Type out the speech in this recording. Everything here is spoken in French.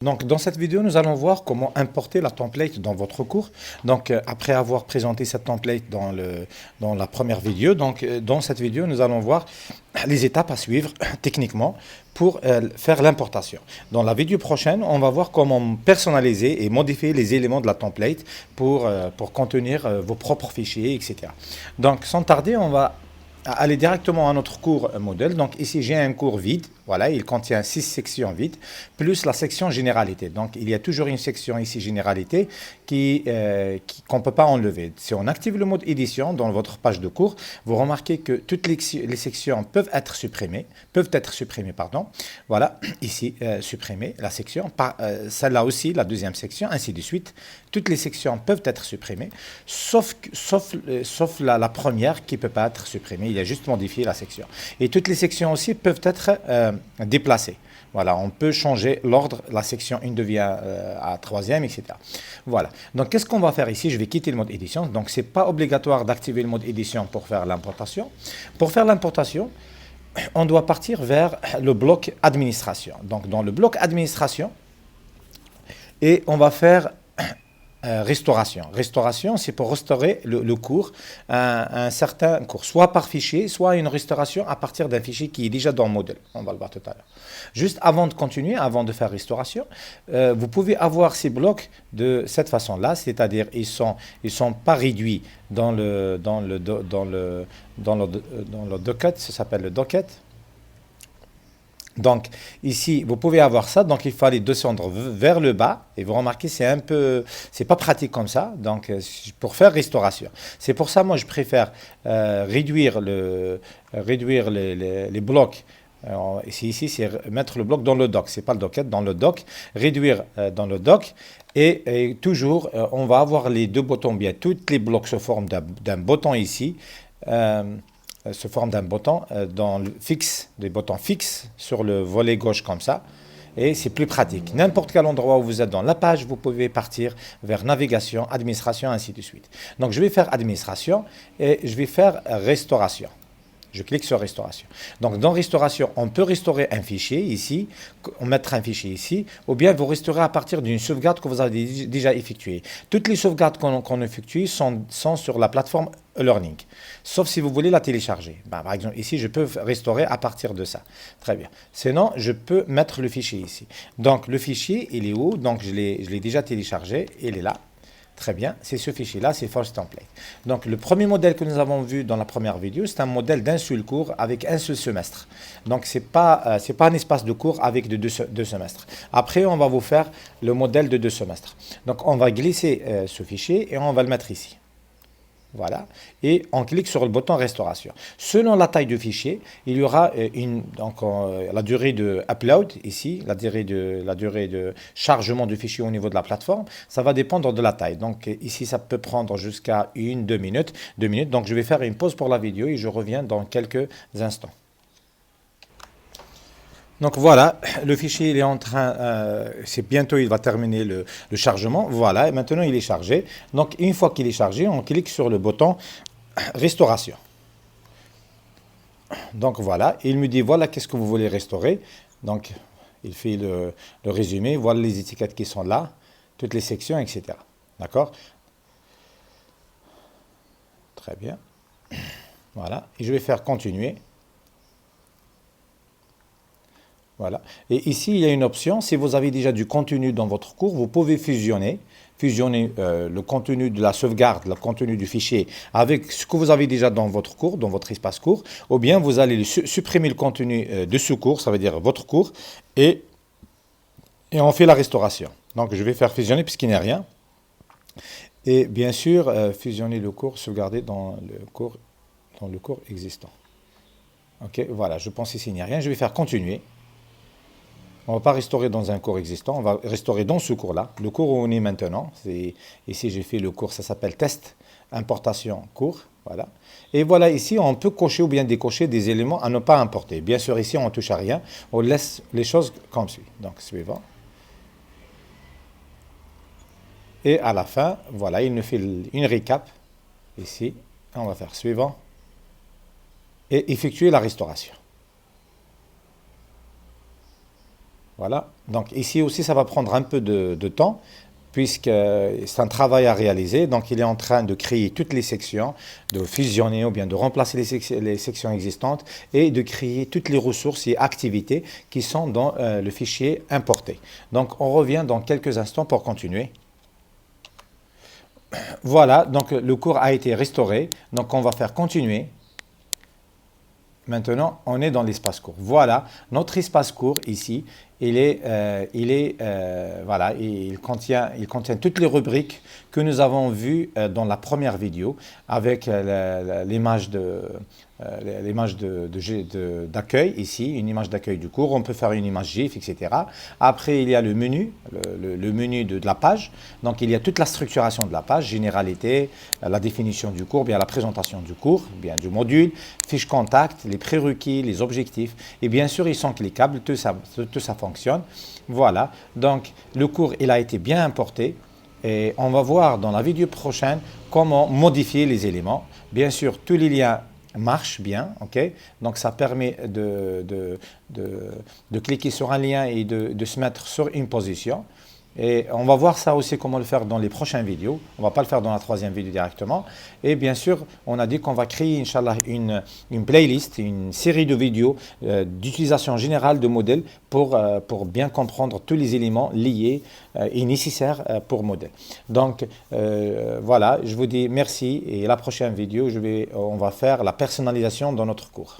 Donc, dans cette vidéo, nous allons voir comment importer la template dans votre cours. Donc, après avoir présenté cette template dans la première vidéo, dans cette vidéo, nous allons voir les étapes à suivre techniquement pour faire l'importation. Dans la vidéo prochaine, on va voir comment personnaliser et modifier les éléments de la template pour contenir vos propres fichiers, etc. Donc, sans tarder, on va aller directement à notre cours modèle. Donc ici, j'ai un cours vide. Voilà, il contient 6 sections vides, plus la section généralité. Donc il y a toujours une section ici généralité qu'on ne peut pas enlever. Si on active le mode édition dans votre page de cours, vous remarquez que toutes les sections peuvent être supprimées. Pardon. Voilà, ici, supprimer la section. Celle-là aussi, la deuxième section, ainsi de suite. Toutes les sections peuvent être supprimées, sauf la première qui ne peut pas être supprimée. Il y a juste modifié la section. Et toutes les sections aussi peuvent être déplacées. Voilà, on peut changer l'ordre. La section 1 devient à troisième, etc. Voilà. Donc, qu'est-ce qu'on va faire ici? Je vais quitter le mode édition. Donc, ce n'est pas obligatoire d'activer le mode édition pour faire l'importation. Pour faire l'importation, on doit partir vers le bloc administration. Donc, dans le bloc administration, et on va faire restauration. Restauration, c'est pour restaurer le cours, un certain cours, soit par fichier, soit une restauration à partir d'un fichier qui est déjà dans le modèle. On va le voir tout à l'heure. Juste avant de continuer, avant de faire restauration, vous pouvez avoir ces blocs de cette façon-là, c'est-à-dire ils sont pas réduits dans le docket, ça s'appelle le docket. Donc ici, vous pouvez avoir ça, donc il faut aller descendre vers le bas, et vous remarquez, c'est pas pratique comme ça, donc pour faire restauration. C'est pour ça, moi, je préfère réduire les blocs. Ici, c'est mettre le bloc dans le doc, c'est pas le docket, dans le doc, réduire dans le doc, et toujours, on va avoir les deux boutons, bien, tous les blocs se forment d'un bouton ici, se forme d'un bouton des boutons fixes sur le volet gauche comme ça, et c'est plus pratique. N'importe quel endroit où vous êtes dans la page, vous pouvez partir vers navigation, administration, ainsi de suite. Donc je vais faire administration et je vais faire restauration. Je clique sur restauration. Donc dans restauration, on peut restaurer un fichier ici, mettre un fichier ici, ou bien vous restaurez à partir d'une sauvegarde que vous avez déjà effectuée. Toutes les sauvegardes qu'on effectue sont sur la plateforme e-learning, sauf si vous voulez la télécharger. Par exemple, ici, je peux restaurer à partir de ça. Très bien. Sinon, je peux mettre le fichier ici. Donc le fichier, il est où? Donc je l'ai déjà téléchargé, il est là. Très bien, c'est ce fichier-là, c'est Force Template. Donc, le premier modèle que nous avons vu dans la première vidéo, c'est un modèle d'un seul cours avec un seul semestre. Donc, ce n'est pas un espace de cours avec deux semestres. Après, on va vous faire le modèle de 2 semestres. Donc, on va glisser ce fichier et on va le mettre ici. Voilà, et on clique sur le bouton restauration. Selon la taille du fichier, il y aura la durée de upload ici, la durée de chargement du fichier au niveau de la plateforme, ça va dépendre de la taille. Donc ici, ça peut prendre jusqu'à 1-2 minutes. Donc je vais faire une pause pour la vidéo et je reviens dans quelques instants. Donc voilà, le fichier il est en train, c'est bientôt il va terminer le chargement. Voilà, et maintenant il est chargé. Donc une fois qu'il est chargé, on clique sur le bouton restauration. Donc voilà, il me dit voilà qu'est-ce que vous voulez restaurer. Donc il fait le résumé, voilà les étiquettes qui sont là, toutes les sections, etc. D'accord? Très bien. Voilà, et je vais faire continuer. Voilà. Et ici, il y a une option, si vous avez déjà du contenu dans votre cours, vous pouvez fusionner le contenu de la sauvegarde, le contenu du fichier avec ce que vous avez déjà dans votre cours, dans votre espace cours, ou bien vous allez supprimer le contenu de ce cours, ça veut dire votre cours, et on fait la restauration. Donc, je vais faire fusionner puisqu'il n'y a rien. Et bien sûr, fusionner le cours, sauvegarder dans le cours existant. Ok, voilà, je pense ici, il n'y a rien. Je vais faire continuer. On ne va pas restaurer dans un cours existant, on va restaurer dans ce cours-là, le cours où on est maintenant. Ici, j'ai fait le cours, ça s'appelle test, importation, cours. Voilà. Et voilà, ici, on peut cocher ou bien décocher des éléments à ne pas importer. Bien sûr, ici, on ne touche à rien, on laisse les choses comme suit. Donc, suivant. Et à la fin, voilà, il nous fait une récap. Ici, on va faire suivant. Et effectuer la restauration. Voilà. Donc ici aussi, ça va prendre un peu de temps puisque c'est un travail à réaliser. Donc il est en train de créer toutes les sections, de fusionner ou bien de remplacer les sections existantes et de créer toutes les ressources et activités qui sont dans le fichier importé. Donc on revient dans quelques instants pour continuer. Voilà, donc le cours a été restauré. Donc on va faire continuer. Maintenant, on est dans l'espace court. Voilà, notre espace court ici, voilà, il contient toutes les rubriques que nous avons vues dans la première vidéo avec l'image d'accueil ici, une image d'accueil du cours. On peut faire une image GIF, etc. Après, il y a le menu, le menu de la page. Donc, il y a toute la structuration de la page, généralité, la définition du cours, bien la présentation du cours, bien du module, fiche contact, les prérequis, les objectifs. Et bien sûr, ils sont cliquables, tout ça fonctionne. Voilà, donc le cours, il a été bien importé. Et on va voir dans la vidéo prochaine comment modifier les éléments. Bien sûr, tous les liens marchent bien, ok? Donc ça permet de cliquer sur un lien et de se mettre sur une position. Et on va voir ça aussi, comment le faire dans les prochaines vidéos. On ne va pas le faire dans la troisième vidéo directement. Et bien sûr, on a dit qu'on va créer, Inch'Allah, une playlist, une série de vidéos d'utilisation générale de modèles pour bien comprendre tous les éléments liés et nécessaires pour modèle. Donc, voilà, je vous dis merci et la prochaine vidéo, on va faire la personnalisation dans notre cours.